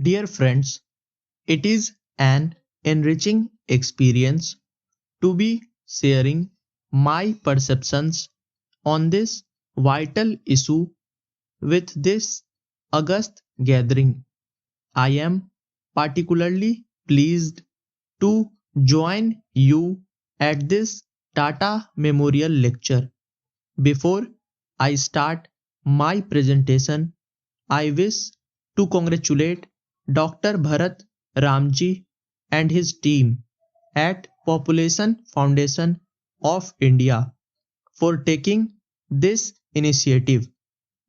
Dear friends, it is an enriching experience to be sharing my perceptions on this vital issue with this august gathering. I am particularly pleased to join you at this Tata Memorial Lecture. Before I start my presentation, I wish to congratulate Dr. Bharat Ramji and his team at Population Foundation of India for taking this initiative.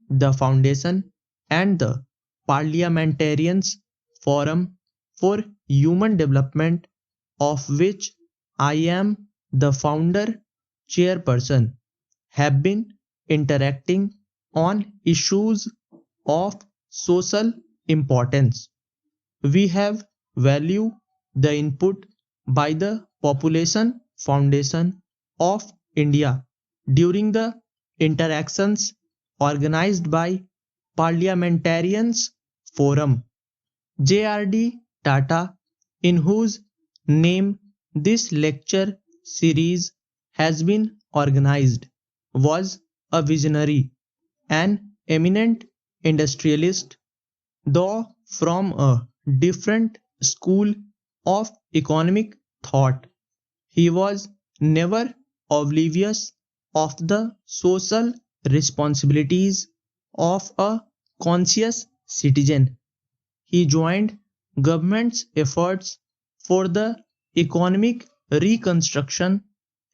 The foundation and the Parliamentarians Forum for Human Development, of which I am the founder chairperson, have been interacting on issues of social importance. We have valued the input by the Population Foundation of India during the interactions organized by Parliamentarians Forum JRD Tata, in whose name this lecture series has been organized, was a visionary, an eminent industrialist, though from a different school of economic thought. He was never oblivious of the social responsibilities of a conscious citizen. He joined government's efforts for the economic reconstruction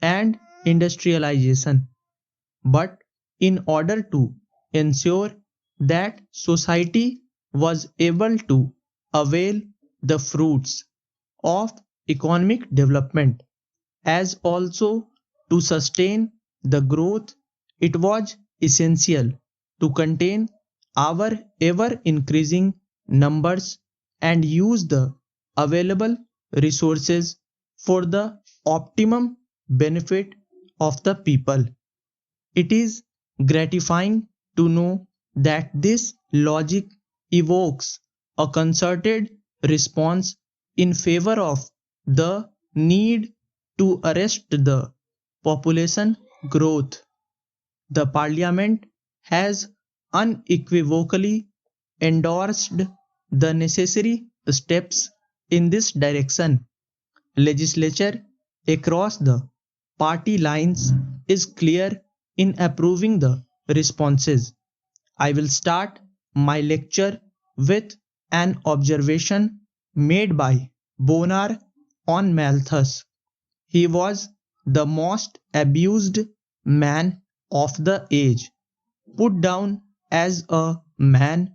and industrialization. But in order to ensure that society was able to avail the fruits of economic development as also to sustain the growth, it was essential to contain our ever increasing numbers and use the available resources for the optimum benefit of the people. It is gratifying to know that this logic evokes a concerted response in favor of the need to arrest the population growth. The Parliament has unequivocally endorsed the necessary steps in this direction. Legislature across the party lines is clear in approving the responses. I will start my lecture with an observation made by Bonar on Malthus. He was the most abused man of the age, put down as a man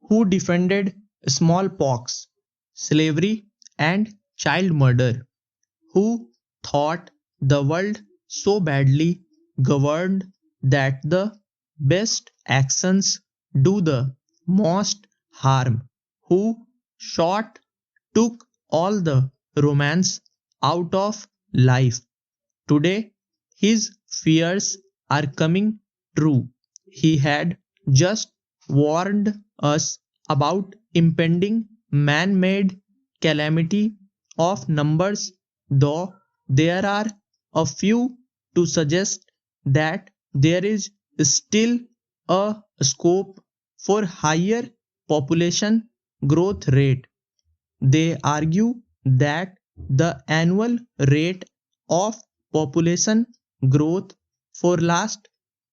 who defended smallpox, slavery, and child murder, who thought the world so badly governed that the best actions do the most harm, who short took all the romance out of life. Today, his fears are coming true. He had just warned us about impending man made calamity of numbers, though there are a few to suggest that there is still a scope for higher population growth rate. They argue that the annual rate of population growth for last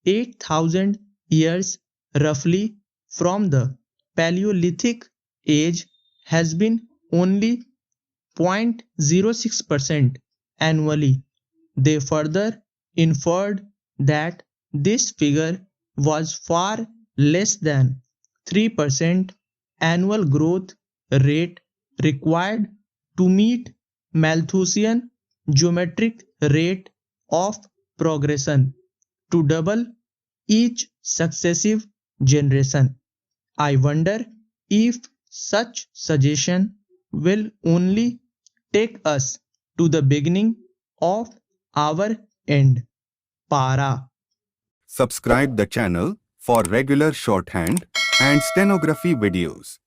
8,000 years, roughly from the Paleolithic age, has been only 0.06% annually. They further inferred that this figure was far less than 3% annual growth rate required to meet Malthusian geometric rate of progression to double each successive generation. I wonder if such suggestion will only take us to the beginning of our end. Para. Subscribe the channel for regular shorthand and stenography videos.